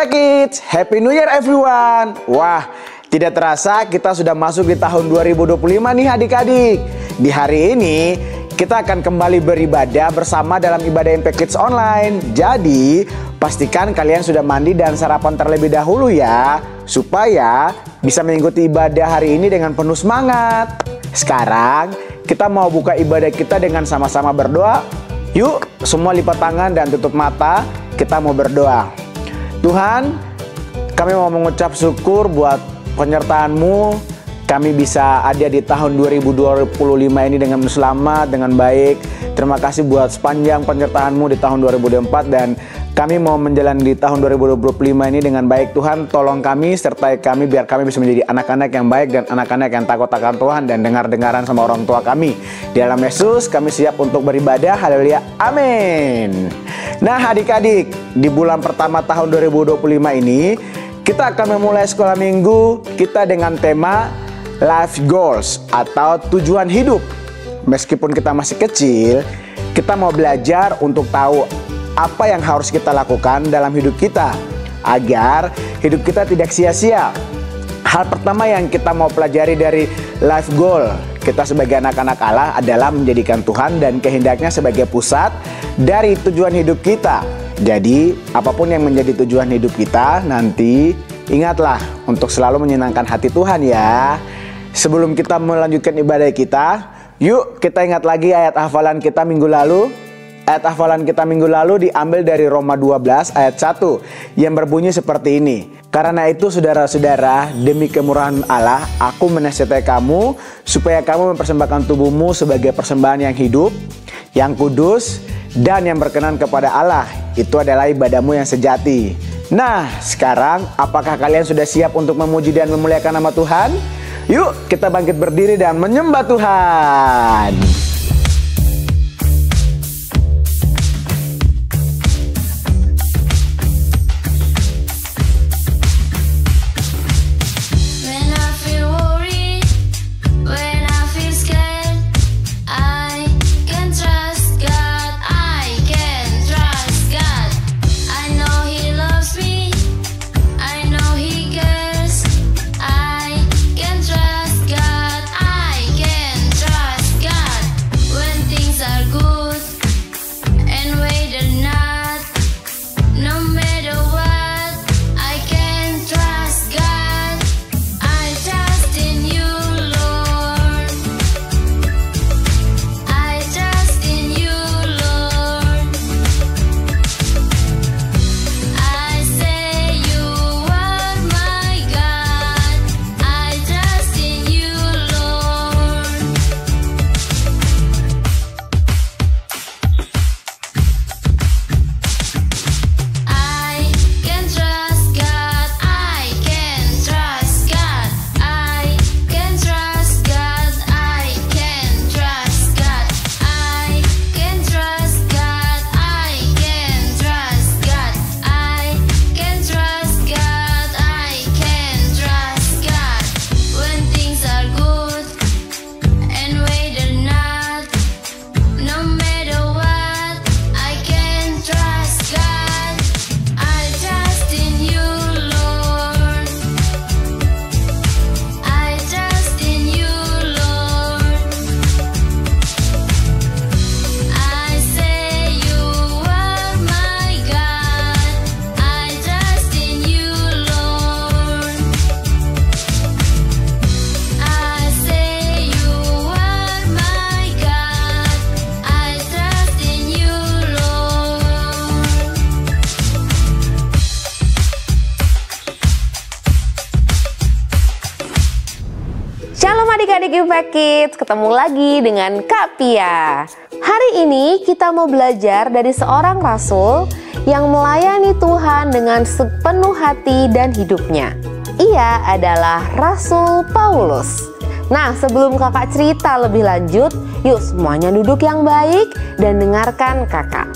Impact Kids, Happy New Year everyone. Wah, tidak terasa kita sudah masuk di tahun 2025 nih adik-adik. Di hari ini kita akan kembali beribadah bersama dalam ibadah Impact Kids online. Jadi pastikan kalian sudah mandi dan sarapan terlebih dahulu ya, supaya bisa mengikuti ibadah hari ini dengan penuh semangat. Sekarang kita mau buka ibadah kita dengan sama-sama berdoa. Yuk, semua lipat tangan dan tutup mata. Kita mau berdoa. Tuhan, kami mau mengucap syukur buat penyertaan-Mu. Kami bisa ada di tahun 2025 ini dengan selamat, dengan baik. Terima kasih buat sepanjang penyertaan-Mu di tahun 2024. Dan kami mau menjalani di tahun 2025 ini dengan baik. Tuhan, tolong kami, sertai kami, biar kami bisa menjadi anak-anak yang baik dan anak-anak yang takut akan Tuhan dan dengar-dengaran sama orang tua kami. Di dalam Yesus kami siap untuk beribadah. Haleluya, amin. Nah adik-adik, di bulan pertama tahun 2025 ini kita akan memulai sekolah minggu kita dengan tema Life Goals atau tujuan hidup. Meskipun kita masih kecil, kita mau belajar untuk tahu apa yang harus kita lakukan dalam hidup kita agar hidup kita tidak sia-sia. Hal pertama yang kita mau pelajari dari life goal kita sebagai anak-anak Allah adalah menjadikan Tuhan dan kehendaknya sebagai pusat dari tujuan hidup kita. Jadi apapun yang menjadi tujuan hidup kita nanti, ingatlah untuk selalu menyenangkan hati Tuhan ya. Sebelum kita melanjutkan ibadah kita, yuk kita ingat lagi ayat hafalan kita minggu lalu. Ayat hafalan kita minggu lalu diambil dari Roma 12 ayat 1 yang berbunyi seperti ini. Karena itu saudara-saudara, demi kemurahan Allah, aku menasihati kamu supaya kamu mempersembahkan tubuhmu sebagai persembahan yang hidup, yang kudus, dan yang berkenan kepada Allah. Itu adalah ibadahmu yang sejati. Nah, sekarang apakah kalian sudah siap untuk memuji dan memuliakan nama Tuhan? Yuk, kita bangkit berdiri dan menyembah Tuhan. Adik-adik Impact Kids, ketemu lagi dengan Kak Pia. Hari ini kita mau belajar dari seorang rasul yang melayani Tuhan dengan sepenuh hati dan hidupnya. Ia adalah Rasul Paulus. Nah, sebelum kakak cerita lebih lanjut, yuk semuanya duduk yang baik dan dengarkan kakak.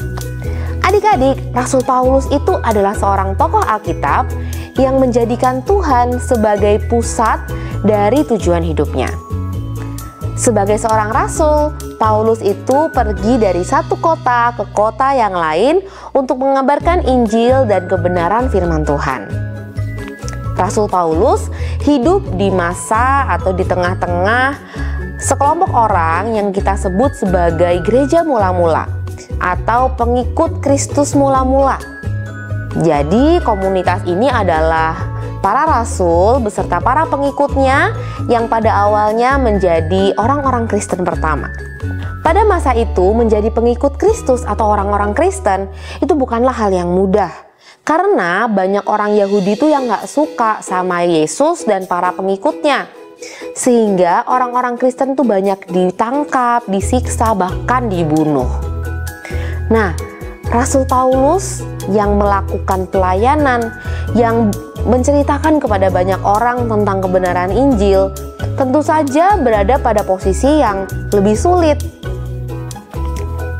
Adik-adik, Rasul Paulus itu adalah seorang tokoh Alkitab yang menjadikan Tuhan sebagai pusat dari tujuan hidupnya. Sebagai seorang rasul, Paulus itu pergi dari satu kota ke kota yang lain untuk mengabarkan Injil dan kebenaran firman Tuhan. Rasul Paulus hidup di masa atau di tengah-tengah sekelompok orang yang kita sebut sebagai gereja mula-mula atau pengikut Kristus mula-mula. Jadi komunitas ini adalah para rasul beserta para pengikutnya yang pada awalnya menjadi orang-orang Kristen pertama. Pada masa itu menjadi pengikut Kristus atau orang-orang Kristen itu bukanlah hal yang mudah. Karena banyak orang Yahudi itu yang gak suka sama Yesus dan para pengikutnya. Sehingga orang-orang Kristen itu banyak ditangkap, disiksa, bahkan dibunuh. Nah, Rasul Paulus yang melakukan pelayanan, yang menceritakan kepada banyak orang tentang kebenaran Injil, tentu saja berada pada posisi yang lebih sulit.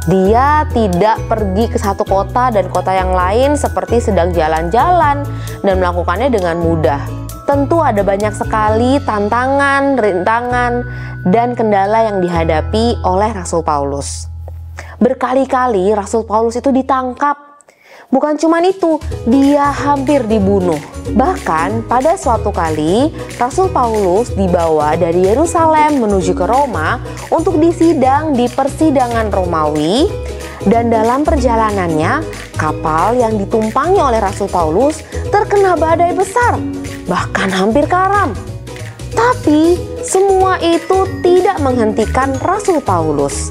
Dia tidak pergi ke satu kota dan kota yang lain seperti sedang jalan-jalan dan melakukannya dengan mudah. Tentu ada banyak sekali tantangan, rintangan, dan kendala yang dihadapi oleh Rasul Paulus. Berkali-kali Rasul Paulus itu ditangkap. Bukan cuma itu, dia hampir dibunuh. Bahkan pada suatu kali Rasul Paulus dibawa dari Yerusalem menuju ke Roma untuk disidang di persidangan Romawi. Dan dalam perjalanannya, kapal yang ditumpangi oleh Rasul Paulus terkena badai besar, bahkan hampir karam. Tapi semua itu tidak menghentikan Rasul Paulus.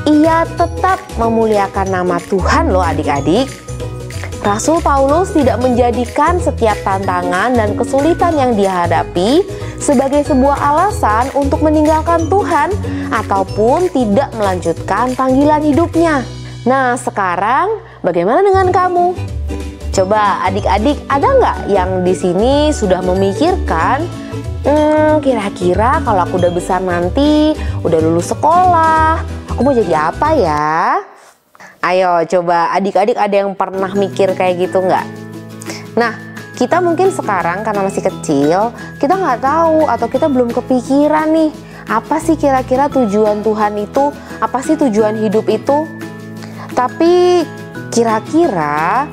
Ia tetap memuliakan nama Tuhan loh adik-adik. Rasul Paulus tidak menjadikan setiap tantangan dan kesulitan yang dia hadapi sebagai sebuah alasan untuk meninggalkan Tuhan ataupun tidak melanjutkan panggilan hidupnya. Nah, sekarang bagaimana dengan kamu? Coba adik-adik, ada nggak yang di sini sudah memikirkan, kira-kira kalau aku udah besar nanti, udah lulus sekolah, aku mau jadi apa ya? Ayo coba adik-adik ada yang pernah mikir kayak gitu nggak? Nah, kita mungkin sekarang karena masih kecil, kita nggak tahu atau kita belum kepikiran nih, apa sih kira-kira tujuan Tuhan itu, apa sih tujuan hidup itu? Tapi kira-kira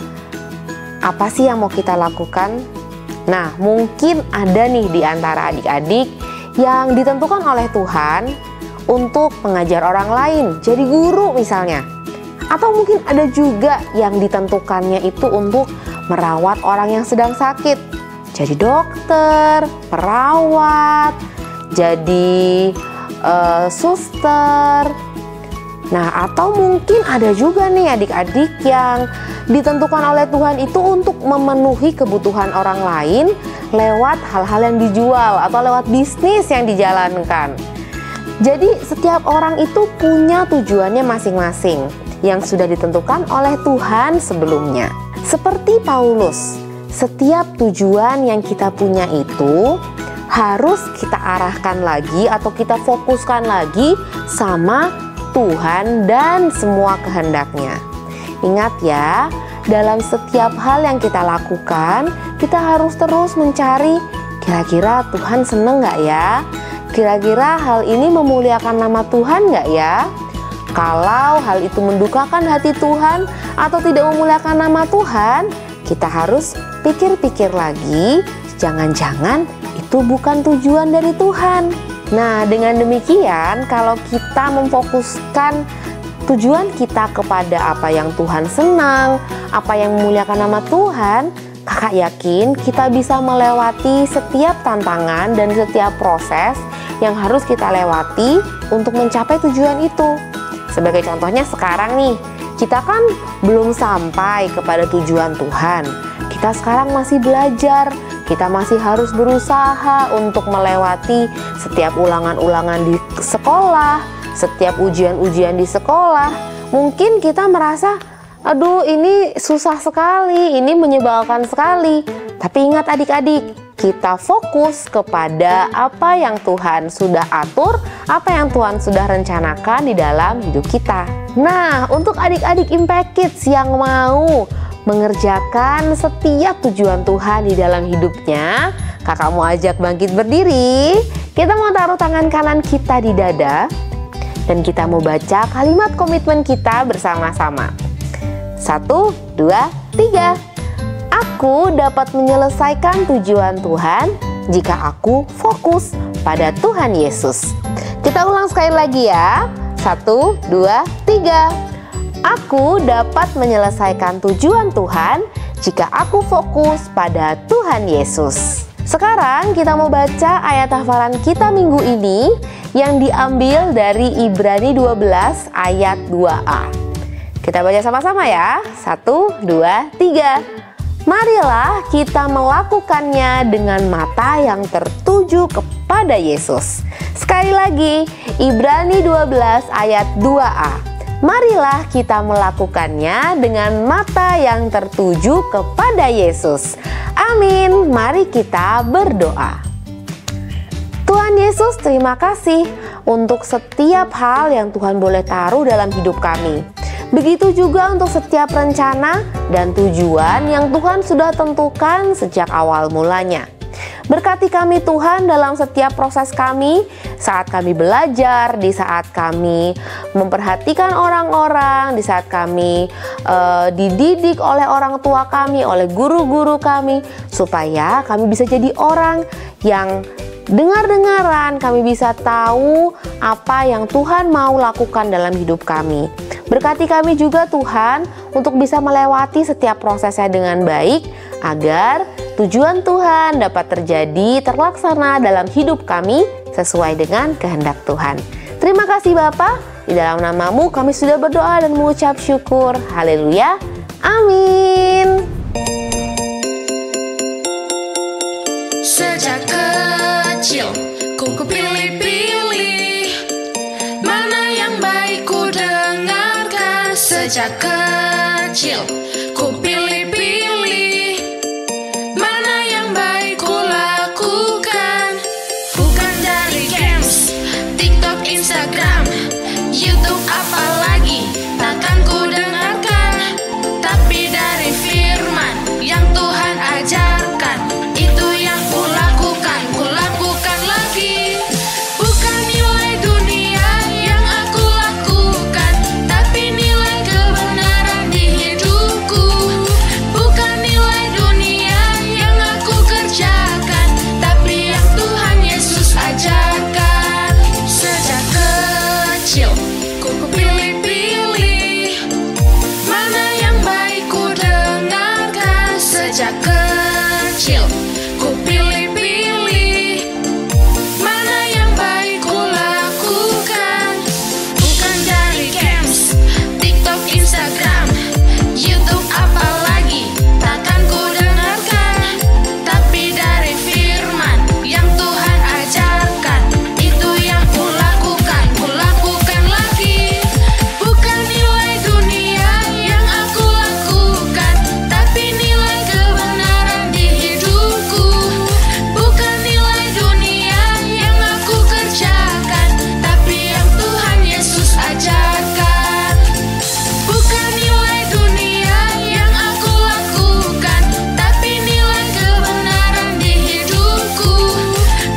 apa sih yang mau kita lakukan? Nah, mungkin ada nih di antara adik-adik yang ditentukan oleh Tuhan untuk mengajar orang lain, jadi guru misalnya. Atau mungkin ada juga yang ditentukannya itu untuk merawat orang yang sedang sakit. Jadi dokter, perawat, jadi suster. Nah, atau mungkin ada juga nih adik-adik yang ditentukan oleh Tuhan itu untuk memenuhi kebutuhan orang lain lewat hal-hal yang dijual atau lewat bisnis yang dijalankan. Jadi setiap orang itu punya tujuannya masing-masing yang sudah ditentukan oleh Tuhan sebelumnya. Seperti Paulus, setiap tujuan yang kita punya itu harus kita arahkan lagi atau kita fokuskan lagi sama Tuhan dan semua kehendaknya. Ingat ya, dalam setiap hal yang kita lakukan, kita harus terus mencari kira-kira Tuhan seneng gak ya? Kira-kira hal ini memuliakan nama Tuhan gak ya? Kalau hal itu mendukakan hati Tuhan atau tidak memuliakan nama Tuhan, kita harus pikir-pikir lagi, jangan-jangan itu bukan tujuan dari Tuhan. Nah, dengan demikian, kalau kita memfokuskan tujuan kita kepada apa yang Tuhan senang, apa yang memuliakan nama Tuhan, kakak yakin kita bisa melewati setiap tantangan dan setiap proses yang harus kita lewati untuk mencapai tujuan itu. Sebagai contohnya sekarang nih, kita kan belum sampai kepada tujuan Tuhan. Kita sekarang masih belajar, kita masih harus berusaha untuk melewati setiap ulangan-ulangan di sekolah, setiap ujian-ujian di sekolah. Mungkin kita merasa, aduh ini susah sekali, ini menyebalkan sekali. Tapi ingat adik-adik, kita fokus kepada apa yang Tuhan sudah atur, apa yang Tuhan sudah rencanakan di dalam hidup kita. Nah, untuk adik-adik Impact Kids yang mau mengerjakan setiap tujuan Tuhan di dalam hidupnya, Kakak mau ajak bangkit berdiri. Kita mau taruh tangan kanan kita di dada. Dan kita mau baca kalimat komitmen kita bersama-sama. 1, 2, 3. Aku dapat menyelesaikan tujuan Tuhan jika aku fokus pada Tuhan Yesus. Kita ulang sekali lagi ya. 1, 2, 3. Aku dapat menyelesaikan tujuan Tuhan jika aku fokus pada Tuhan Yesus. Sekarang kita mau baca ayat hafalan kita minggu ini yang diambil dari Ibrani 12 ayat 2a. Kita baca sama-sama ya. 1, 2, 3. Marilah kita melakukannya dengan mata yang tertuju kepada Yesus. Sekali lagi, Ibrani 12 ayat 2a. Marilah kita melakukannya dengan mata yang tertuju kepada Yesus. Amin. Mari kita berdoa. Tuhan Yesus, terima kasih untuk setiap hal yang Tuhan boleh taruh dalam hidup kami. Begitu juga untuk setiap rencana dan tujuan yang Tuhan sudah tentukan sejak awal mulanya. Berkati kami Tuhan dalam setiap proses kami, saat kami belajar, di saat kami memperhatikan orang-orang, di saat kami dididik oleh orang tua kami, oleh guru-guru kami, supaya kami bisa jadi orang yang dengar-dengaran, kami bisa tahu apa yang Tuhan mau lakukan dalam hidup kami. Berkati kami juga Tuhan untuk bisa melewati setiap prosesnya dengan baik, agar tujuan Tuhan dapat terjadi, terlaksana dalam hidup kami sesuai dengan kehendak Tuhan. Terima kasih Bapa, di dalam nama-Mu kami sudah berdoa dan mengucap syukur. Haleluya, amin. Sejak kecil ku pilih-pilih mana yang baik ku dengarkan. Sejak kecil ku pilih-pilih mana yang baik ku lakukan. Bukan dari games, TikTok, Instagram, YouTube apalagi takkan ku dengarkan, tapi dari firman yang Tuhan ajarkan. Itu yang ku lakukan lagi. Bukan nilai dunia yang aku lakukan, tapi nilai kebenaran di hidupku. Bukan nilai dunia yang aku kerjakan, tapi yang Tuhan Yesus ajarkan. Sejak kecil ku pilih-pilih mana yang baik ku dengarkan. Sejak kecil ku pilih-pilih mana yang baik ku lakukan. Bukan dari games, TikTok, Instagram, YouTube apalagi takkan ku dengarkan, tapi dari firman yang Tuhan ajarkan. Itu yang ku lakukan lagi. Bukan nilai dunia yang aku lakukan, tapi nilai kebenaran di hidupku. Bukan nilai dunia yang aku kerjakan, tapi yang Tuhan Yesus ajarkan. Bukan nilai dunia yang aku lakukan, tapi nilai kebenaran di hidupku.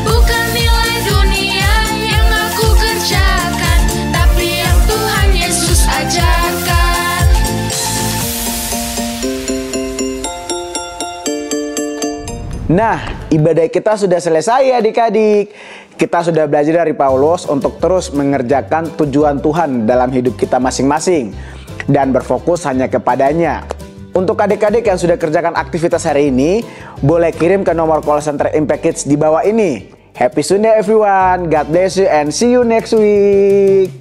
Bukan nilai dunia yang aku kerjakan, tapi yang Tuhan Yesus ajarkan. Nah, ibadah kita sudah selesai adik-adik. Kita sudah belajar dari Paulus untuk terus mengerjakan tujuan Tuhan dalam hidup kita masing-masing dan berfokus hanya kepadanya. Untuk adik-adik yang sudah kerjakan aktivitas hari ini, boleh kirim ke nomor call center Impact Kids di bawah ini. Happy Sunday everyone, God bless you and see you next week.